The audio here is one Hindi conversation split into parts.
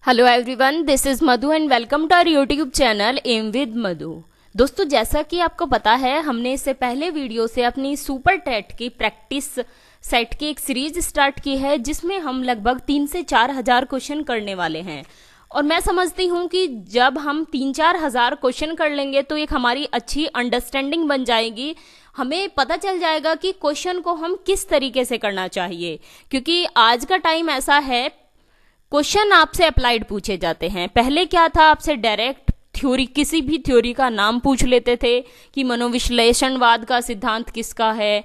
Hello everyone, this is Madhu and welcome to our YouTube channel M with Madhu. दोस्तों, जैसा कि आपको पता है, हमने इससे पहले वीडियो से अपनी सुपर टेट की प्रैक्टिस सेट की एक सीरीज स्टार्ट की है, जिसमें हम लगभग 3 से 4 हजार क्वेश्चन करने वाले हैं। और मैं समझती हूँ कि जब हम 3-4 हजार क्वेश्चन कर लेंगे तो एक हमारी अच्छी अंडरस्टैंडिंग बन जाएगी। हमें पता चल जाएगा कि क्वेश्चन को हम किस तरीके से करना चाहिए, क्योंकि आज का टाइम ऐसा है, क्वेश्चन आपसे अप्लाइड पूछे जाते हैं। पहले क्या था, आपसे डायरेक्ट थ्योरी, किसी भी थ्योरी का नाम पूछ लेते थे कि मनोविश्लेषणवाद का सिद्धांत किसका है।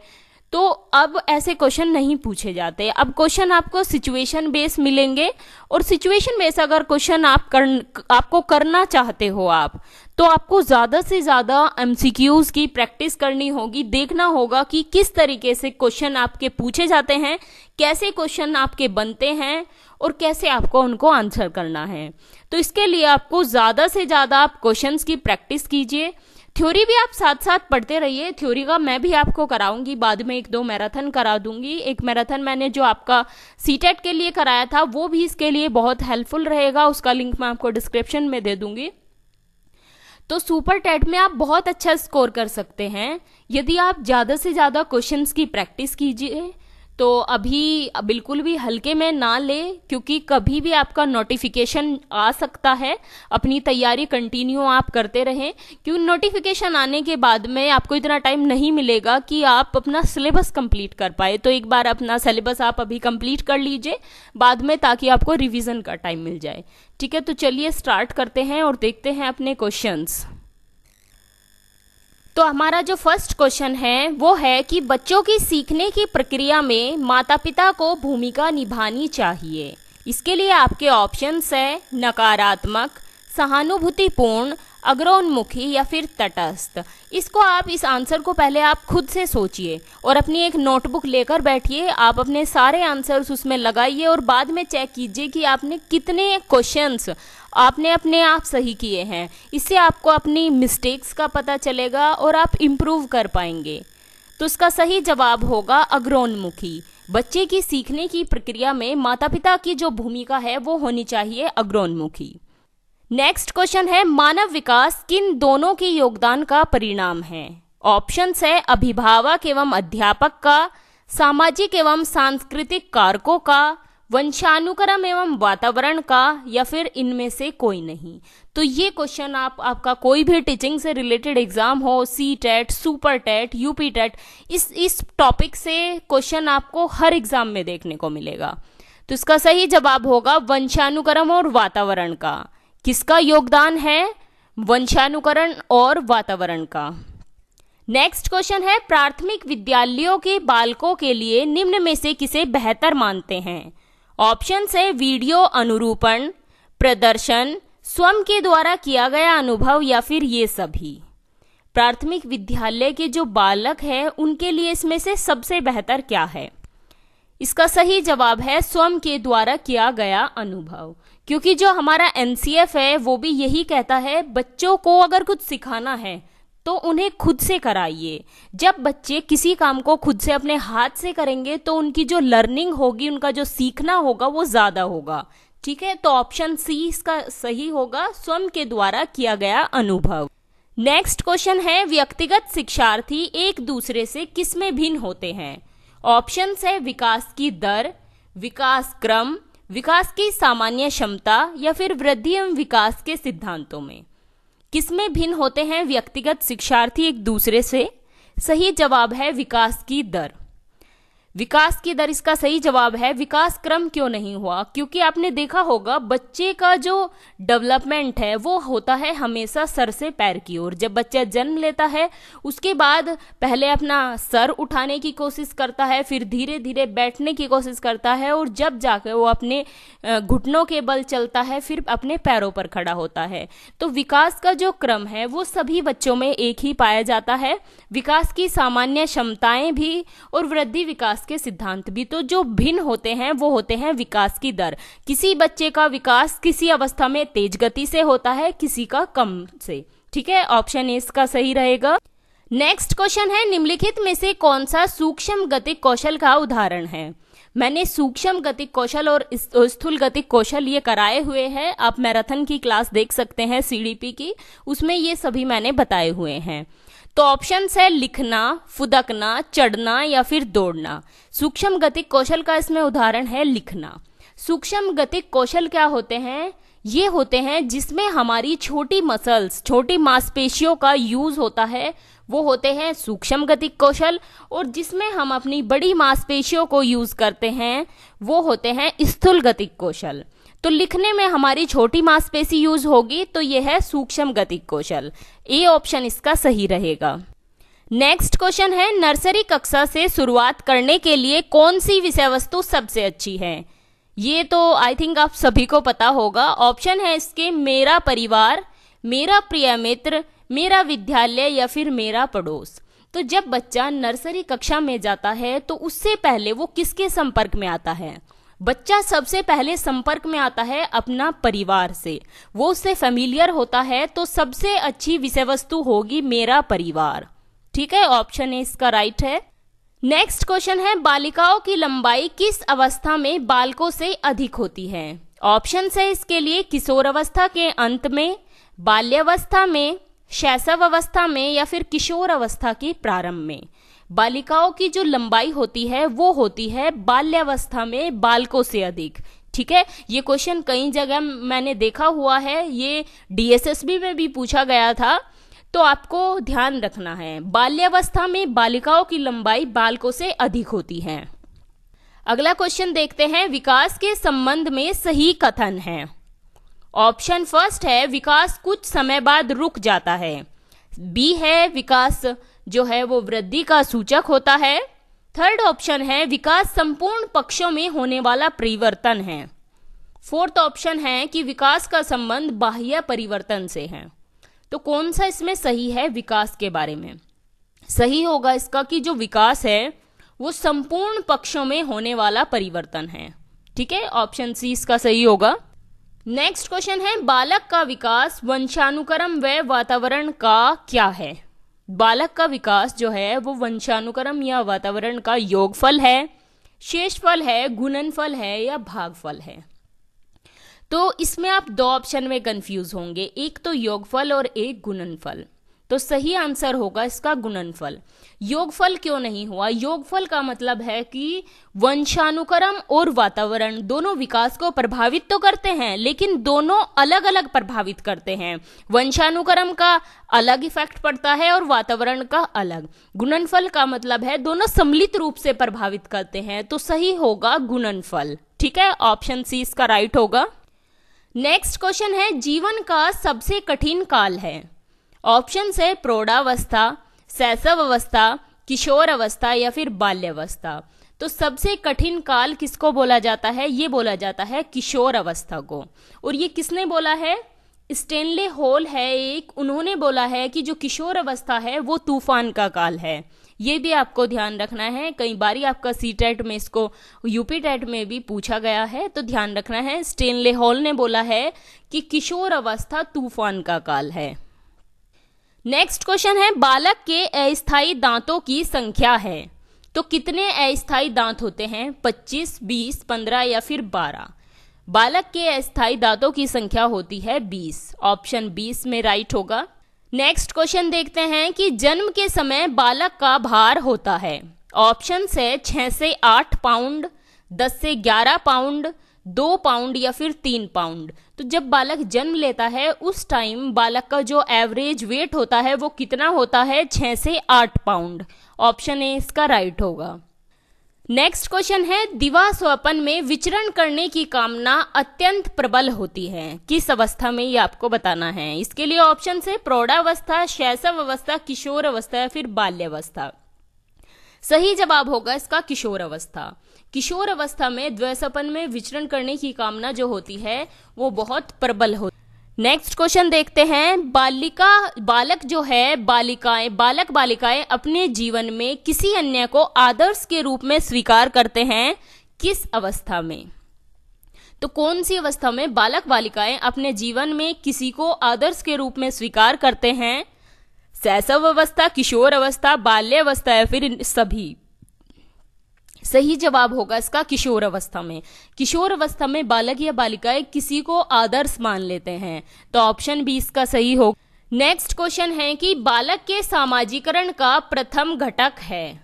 तो अब ऐसे क्वेश्चन नहीं पूछे जाते। अब क्वेश्चन आपको सिचुएशन बेस मिलेंगे, और सिचुएशन बेस अगर क्वेश्चन आपको करना चाहते हो आप, तो आपको ज्यादा से ज्यादा एमसीक्यूज की प्रैक्टिस करनी होगी। देखना होगा कि किस तरीके से क्वेश्चन आपके पूछे जाते हैं, कैसे क्वेश्चन आपके बनते हैं और कैसे आपको उनको आंसर करना है। तो इसके लिए आपको ज्यादा से ज्यादा आप क्वेश्चंस की प्रैक्टिस कीजिए। थ्योरी भी आप साथ साथ पढ़ते रहिए। थ्योरी का मैं भी आपको कराऊंगी, बाद में 1-2 मैराथन करा दूंगी। एक मैराथन मैंने जो आपका सीटेट के लिए कराया था, वो भी इसके लिए बहुत हेल्पफुल रहेगा। उसका लिंक मैं आपको डिस्क्रिप्शन में दे दूंगी। तो सुपर टेट में आप बहुत अच्छा स्कोर कर सकते हैं यदि आप ज्यादा से ज्यादा क्वेश्चंस की प्रैक्टिस कीजिए। तो अभी बिल्कुल भी हल्के में ना ले, क्योंकि कभी भी आपका नोटिफिकेशन आ सकता है। अपनी तैयारी कंटिन्यू आप करते रहें, क्योंकि नोटिफिकेशन आने के बाद में आपको इतना टाइम नहीं मिलेगा कि आप अपना सिलेबस कंप्लीट कर पाए। तो एक बार अपना सिलेबस आप अभी कंप्लीट कर लीजिए बाद में, ताकि आपको रिवीजन का टाइम मिल जाए। ठीक है, तो चलिए स्टार्ट करते हैं और देखते हैं अपने क्वेश्चंस। तो हमारा जो फर्स्ट क्वेश्चन है वो है कि बच्चों की सीखने की प्रक्रिया में माता पिता को भूमिका निभानी चाहिए। इसके लिए आपके ऑप्शंस है नकारात्मक, सहानुभूतिपूर्ण, अग्रोन्मुखी या फिर तटस्थ। इसको आप, इस आंसर को पहले आप खुद से सोचिए और अपनी एक नोटबुक लेकर बैठिए। आप अपने सारे आंसर्स उसमें लगाइए और बाद में चेक कीजिए कि आपने कितने क्वेश्चंस आपने अपने आप सही किए हैं। इससे आपको अपनी मिस्टेक्स का पता चलेगा और आप इम्प्रूव कर पाएंगे। तो इसका सही जवाब होगा अग्रोन्मुखी। बच्चे की सीखने की प्रक्रिया में माता पिता की जो भूमिका है वो होनी चाहिए अग्रोन्मुखी। नेक्स्ट क्वेश्चन है, मानव विकास किन दोनों के योगदान का परिणाम है? ऑप्शंस है अभिभावक एवं अध्यापक का, सामाजिक एवं सांस्कृतिक कारकों का, वंशानुक्रम एवं वातावरण का, या फिर इनमें से कोई नहीं। तो ये क्वेश्चन आपका कोई भी टीचिंग से रिलेटेड एग्जाम हो, C TET, super TET, UP TET, इस टॉपिक से क्वेश्चन आपको हर एग्जाम में देखने को मिलेगा। तो इसका सही जवाब होगा वंशानुक्रम और वातावरण का। किसका योगदान है? वंशानुकरण और वातावरण का। नेक्स्ट क्वेश्चन है, प्राथमिक विद्यालयों के बालकों के लिए निम्न में से किसे बेहतर मानते हैं? ऑप्शंस है वीडियो अनुरूपण, प्रदर्शन, स्वयं के द्वारा किया गया अनुभव, या फिर ये सभी। प्राथमिक विद्यालय के जो बालक है उनके लिए इसमें से सबसे बेहतर क्या है? इसका सही जवाब है स्वयं के द्वारा किया गया अनुभव, क्योंकि जो हमारा एनसीएफ है वो भी यही कहता है, बच्चों को अगर कुछ सिखाना है तो उन्हें खुद से कराइए। जब बच्चे किसी काम को खुद से अपने हाथ से करेंगे तो उनकी जो लर्निंग होगी, उनका जो सीखना होगा वो ज्यादा होगा। ठीक है, तो ऑप्शन सी इसका सही होगा, स्वयं के द्वारा किया गया अनुभव। नेक्स्ट क्वेश्चन है, व्यक्तिगत शिक्षार्थी एक दूसरे से किसमें भिन्न होते हैं? ऑप्शंस है विकास की दर, विकास क्रम, विकास की सामान्य क्षमता, या फिर वृद्धि एवं विकास के सिद्धांतों में। किसमें भिन्न होते हैं व्यक्तिगत शिक्षार्थी एक दूसरे से? सही जवाब है विकास की दर। विकास की दर इसका सही जवाब है। विकास क्रम क्यों नहीं हुआ? क्योंकि आपने देखा होगा बच्चे का जो डेवलपमेंट है वो होता है हमेशा सर से पैर की ओर। जब बच्चा जन्म लेता है उसके बाद पहले अपना सर उठाने की कोशिश करता है, फिर धीरे धीरे बैठने की कोशिश करता है, और जब जाकर वो अपने घुटनों के बल चलता है, फिर अपने पैरों पर खड़ा होता है। तो विकास का जो क्रम है वो सभी बच्चों में एक ही पाया जाता है। विकास की सामान्य क्षमताएं भी और वृद्धि विकास के सिद्धांत भी। तो जो भिन्न होते हैं वो होते हैं विकास की दर। किसी बच्चे का विकास किसी अवस्था में तेज गति से होता है, किसी का कम से। ठीक है, ऑप्शन ए इसका सही रहेगा। नेक्स्ट क्वेश्चन है, निम्नलिखित में से कौन सा सूक्ष्म गतिक कौशल का उदाहरण है? मैंने सूक्ष्म गतिक कौशल और स्थूल गतिक कौशल ये कराए हुए हैं। आप मैराथन की क्लास देख सकते हैं सीडीपी की, उसमें ये सभी मैंने बताए हुए हैं। तो ऑप्शंस है लिखना, फुदकना, चढ़ना या फिर दौड़ना। सूक्ष्म गतिक कौशल का इसमें उदाहरण है लिखना। सूक्ष्म गतिक कौशल क्या होते हैं? ये होते हैं जिसमें हमारी छोटी मसल्स, छोटी मांसपेशियों का यूज होता है, वो होते हैं सूक्ष्म गतिक कौशल। और जिसमें हम अपनी बड़ी मांसपेशियों को यूज करते हैं वो होते हैं स्थूल गतिक कौशल। तो लिखने में हमारी छोटी मांसपेशी यूज होगी, तो यह है सूक्ष्म गतिक कौशल। ए ऑप्शन इसका सही रहेगा। नेक्स्ट क्वेश्चन है, नर्सरी कक्षा से शुरुआत करने के लिए कौन सी विषय वस्तु सबसे अच्छी है? ये तो आई थिंक आप सभी को पता होगा। ऑप्शन है इसके मेरा परिवार, मेरा प्रिय मित्र, मेरा विद्यालय या फिर मेरा पड़ोस। तो जब बच्चा नर्सरी कक्षा में जाता है तो उससे पहले वो किसके संपर्क में आता है? बच्चा सबसे पहले संपर्क में आता है अपना परिवार से, वो उससे फेमिलियर होता है। तो सबसे अच्छी विषय वस्तु होगी मेरा परिवार। ठीक है, ऑप्शन ए इसका राइट है। नेक्स्ट क्वेश्चन है, बालिकाओं की लंबाई किस अवस्था में बालकों से अधिक होती है? ऑप्शन है इसके लिए किशोर अवस्था के अंत में, बाल्यावस्था में, शैशव अवस्था में या फिर किशोर अवस्था के प्रारंभ में। बालिकाओं की जो लंबाई होती है वो होती है बाल्यावस्था में बालकों से अधिक। ठीक है, ये क्वेश्चन कई जगह मैंने देखा हुआ है, ये डीएसएसबी में भी पूछा गया था, तो आपको ध्यान रखना है बाल्यावस्था में बालिकाओं की लंबाई बालकों से अधिक होती है। अगला क्वेश्चन देखते हैं, विकास के संबंध में सही कथन है। ऑप्शन फर्स्ट है विकास कुछ समय बाद रुक जाता है। बी है विकास जो है वो वृद्धि का सूचक होता है। थर्ड ऑप्शन है विकास संपूर्ण पक्षों में होने वाला परिवर्तन है। फोर्थ ऑप्शन है कि विकास का संबंध बाह्य परिवर्तन से है। तो कौन सा इसमें सही है विकास के बारे में? सही होगा इसका कि जो विकास है वो संपूर्ण पक्षों में होने वाला परिवर्तन है। ठीक है, ऑप्शन सी इसका सही होगा। नेक्स्ट क्वेश्चन है, बालक का विकास वंशानुक्रम व वातावरण का क्या है? बालक का विकास जो है वो वंशानुक्रम या वातावरण का योगफल है, शेषफल है, गुणनफल है या भागफल है? तो इसमें आप दो ऑप्शन में कंफ्यूज होंगे, एक तो योगफल और एक गुणनफल। तो सही आंसर होगा इसका गुणनफल। योगफल क्यों नहीं हुआ? योगफल का मतलब है कि वंशानुक्रम और वातावरण दोनों विकास को प्रभावित तो करते हैं, लेकिन दोनों अलग अलग प्रभावित करते हैं। वंशानुक्रम का अलग इफेक्ट पड़ता है और वातावरण का अलग। गुणनफल का मतलब है दोनों सम्मिलित रूप से प्रभावित करते हैं। तो सही होगा गुणनफल। ठीक है, ऑप्शन सी इसका राइट होगा। नेक्स्ट क्वेश्चन है, जीवन का सबसे कठिन काल है। ऑप्शन है प्रौढ़ावस्था, शैशव अवस्था, किशोर अवस्था या फिर बाल्यावस्था। तो सबसे कठिन काल किसको बोला जाता है? ये बोला जाता है किशोर अवस्था को। और ये किसने बोला है? स्टेनले हॉल है एक, उन्होंने बोला है कि जो किशोर अवस्था है वो तूफान का काल है। ये भी आपको ध्यान रखना है, कई बारी आपका सीटेट में इसको यूपी टेट में भी पूछा गया है, तो ध्यान रखना है। स्टेनले हॉल ने बोला है कि किशोर अवस्था तूफान का काल है। नेक्स्ट क्वेश्चन है, बालक के अस्थायी दांतों की संख्या है। तो कितने अस्थायी दांत होते हैं? 25, 20, 15 या फिर 12? बालक के अस्थायी दांतों की संख्या होती है 20। ऑप्शन 20 में राइट होगा। नेक्स्ट क्वेश्चन देखते हैं कि जन्म के समय बालक का भार होता है। ऑप्शन है 6 से 8 पाउंड, 10 से 11 पाउंड, 2 पाउंड या फिर 3 पाउंड। तो जब बालक जन्म लेता है उस टाइम बालक का जो एवरेज वेट होता है वो कितना होता है? 6 से 8 पाउंड। ऑप्शन ए इसका राइट होगा। नेक्स्ट क्वेश्चन है, दिवा स्वप्न में विचरण करने की कामना अत्यंत प्रबल होती है। किस अवस्था में ये आपको बताना है। इसके लिए ऑप्शन है प्रौढ़ावस्था, शैशव अवस्था, किशोर अवस्था या फिर बाल्यावस्था। सही जवाब होगा इसका किशोर अवस्था। किशोर अवस्था में द्वैसपन में विचरण करने की कामना जो होती है वो बहुत प्रबल होती है। नेक्स्ट क्वेश्चन देखते हैं, बालक जो है बालक बालिकाएं अपने जीवन में किसी अन्य को आदर्श के रूप में स्वीकार करते हैं, किस अवस्था में? तो कौन सी अवस्था में बालक बालिकाएं अपने जीवन में किसी को आदर्श के रूप में स्वीकार करते हैं? शैशव अवस्था, किशोर अवस्था, बाल्यावस्था या फिर सभी? सही जवाब होगा इसका किशोर अवस्था में। किशोर अवस्था में बालक या बालिकाएं किसी को आदर्श मान लेते हैं, तो ऑप्शन बी इसका सही होगा। नेक्स्ट क्वेश्चन है कि बालक के सामाजिकरण का प्रथम घटक है।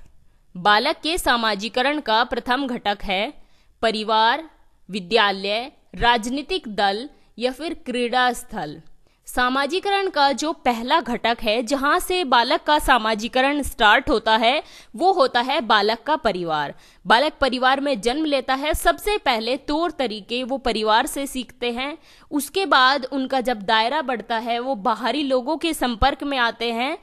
बालक के सामाजिकरण का प्रथम घटक है परिवार, विद्यालय, राजनीतिक दल या फिर क्रीड़ा स्थल। सामाजिकरण का जो पहला घटक है जहां से बालक का सामाजिकरण स्टार्ट होता है वो होता है बालक का परिवार। बालक परिवार में जन्म लेता है, सबसे पहले तौर तरीके वो परिवार से सीखते हैं। उसके बाद उनका जब दायरा बढ़ता है वो बाहरी लोगों के संपर्क में आते हैं,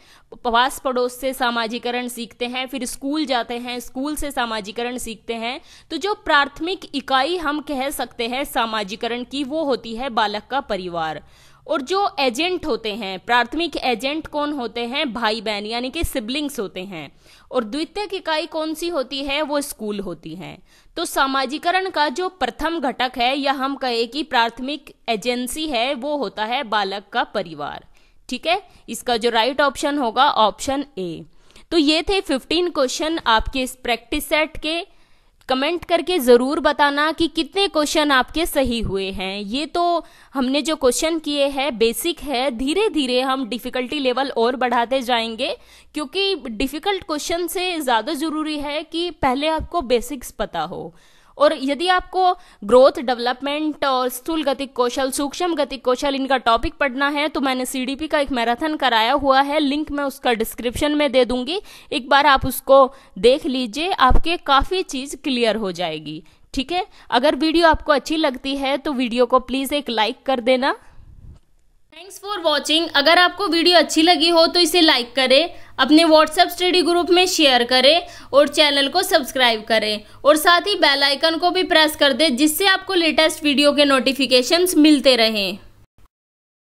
पास पड़ोस से सामाजिकरण सीखते हैं, फिर स्कूल जाते हैं, स्कूल से सामाजिकरण सीखते हैं। तो जो प्राथमिक इकाई हम कह सकते हैं सामाजिकरण की वो होती है बालक का परिवार। और जो एजेंट होते हैं, प्राथमिक एजेंट कौन होते हैं? भाई बहन यानी कि सिबलिंग्स होते हैं। और द्वितीयक इकाई कौन सी होती है? वो स्कूल होती है। तो सामाजिकरण का जो प्रथम घटक है या हम कहे कि प्राथमिक एजेंसी है वो होता है बालक का परिवार। ठीक है, इसका जो राइट ऑप्शन होगा ऑप्शन ए। तो ये थे 15 क्वेश्चन आपके इस प्रैक्टिस सेट के। कमेंट करके ज़रूर बताना कि कितने क्वेश्चन आपके सही हुए हैं। ये तो हमने जो क्वेश्चन किए हैं बेसिक है, धीरे धीरे हम डिफ़िकल्टी लेवल और बढ़ाते जाएंगे, क्योंकि डिफ़िकल्ट क्वेश्चन से ज़्यादा ज़रूरी है कि पहले आपको बेसिक्स पता हो। और यदि आपको ग्रोथ, डेवलपमेंट और स्थूल गतिक कौशल, सूक्ष्म गतिक कौशल इनका टॉपिक पढ़ना है तो मैंने सीडीपी का एक मैराथन कराया हुआ है, लिंक मैं उसका डिस्क्रिप्शन में दे दूंगी। एक बार आप उसको देख लीजिए, आपके काफ़ी चीज़ क्लियर हो जाएगी। ठीक है, अगर वीडियो आपको अच्छी लगती है तो वीडियो को प्लीज़ एक लाइक कर देना। Thanks for watching. अगर आपको वीडियो अच्छी लगी हो तो इसे लाइक करें, अपने व्हाट्सएप स्टडी ग्रुप में शेयर करें और चैनल को सब्सक्राइब करें और साथ ही बेल आइकन को भी प्रेस कर दें, जिससे आपको लेटेस्ट वीडियो के नोटिफिकेशंस मिलते रहें।